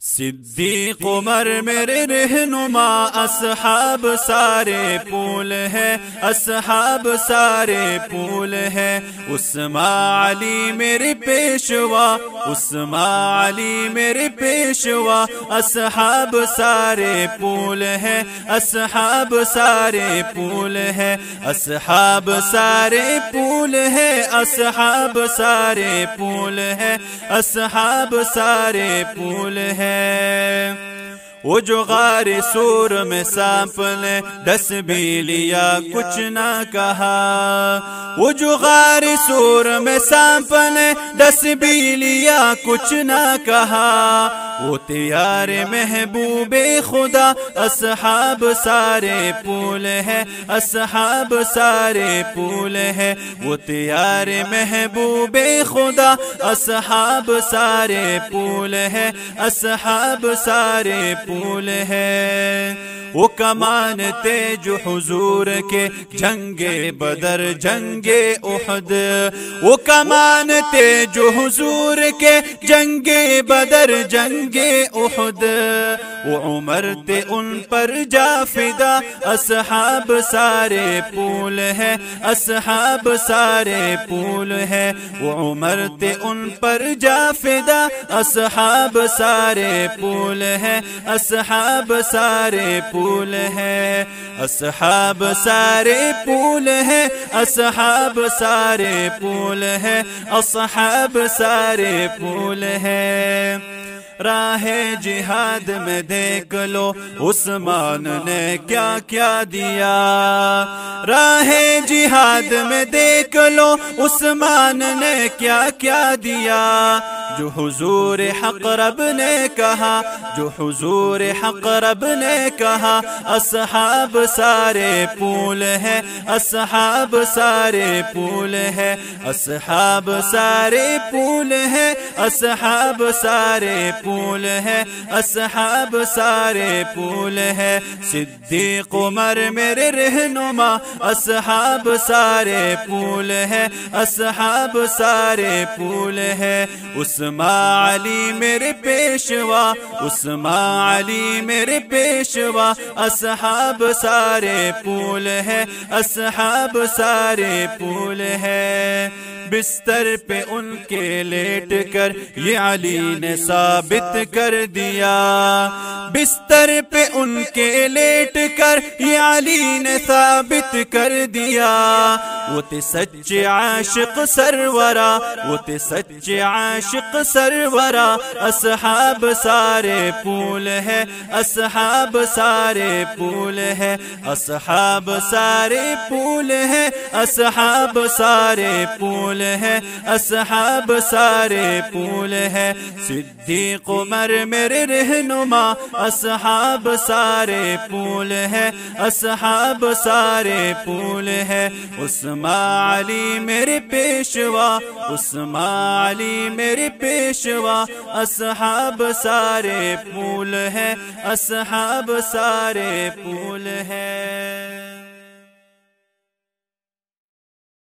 صدیق عمر میرے رہنما، اصحاب سارے پول ہے، اصحاب سارے پول ہے۔ عثمان علی میرے پیشوا، عثمان علی میرے پیشوا، اصحاب سارے پول ہے، اصحاب سارے پول ہے، اصحاب سارے پول ہے، اصحاب سارے پول ہے، اصحاب سارے پول ہے۔ وہ جو غار سور میں سانپ نے ڈس بھی لیا کچھ نہ کہا، وہ جو غار سور میں سانپ نے ڈس بھی لیا کچھ نہ کہا۔ وہ تیار محبوب خدا، اصحاب سارے پول ہے، اصحاب سارے پول ہے۔ وہ تیار محبوب خدا، اصحاب سارے پول ہے، اصحاب سارے پول ہے۔ وہ کمان تھے جو حضور کے جنگ بدر جنگ احد، وہ کمان تھے جو حضور کے جنگ بدر جنگ احد۔ وہ عمر تھے ان پر جا فدا، اصحاب سارے پول ہے، اصحاب سارے پول ہے۔ وہ عمر تھے ان پر جا فدا، اصحاب سارے پول ہے، اصحاب سارے پول ہے، اصحاب سارے پول ہے، اصحاب سارے پول ہے، اصحاب سارے پول ہے۔ راہ جہاد میں دیکھ لو عثمان نے کیا کیا دیا، راہ جہاد میں دیکھ لو عثمان نے کیا کیا دیا۔ جو حضور حق رب نے کہا، جو حضور حق رب نے کہا، اصحاب سارے پول ہے، اصحاب سارے پول ہے، اصحاب سارے پول ہے، اصحاب سارے پول ہے، اصحاب سارے پول ہے۔ صدیق عمر میرے رہنما، اصحاب سارے پول ہے، اصحاب سارے پول ہے۔ عثمان علی میرے پیشوا، عثمان علی میرے پیشوا، اصحاب سارے پول ہے، اصحاب سارے پول ہے۔ بستر پہ ان کے لیٹ کر یہ علی نے ثابت کر دیا، بستر پہ ان کے لیٹ کر یہ علی نے ثابت کر دیا۔ وہ تھے سچے عاشق سرورا، وہ تھے سچے عاشق سرورا، اصحاب سارے پول ہے، اصحاب سارے پول ہے، اصحاب سارے پول ہے، اصحاب سارے پول ہے، اصحاب سارے پول ہے۔ صدیق عمر میرے رہنما، اصحاب سارے پول ہے، اصحاب سارے پول ہے۔ عثمان علی میرے پیشوا، عثمان علی میرے پیشوا، اصحاب سارے پول ہے، اصحاب سارے پول ہے۔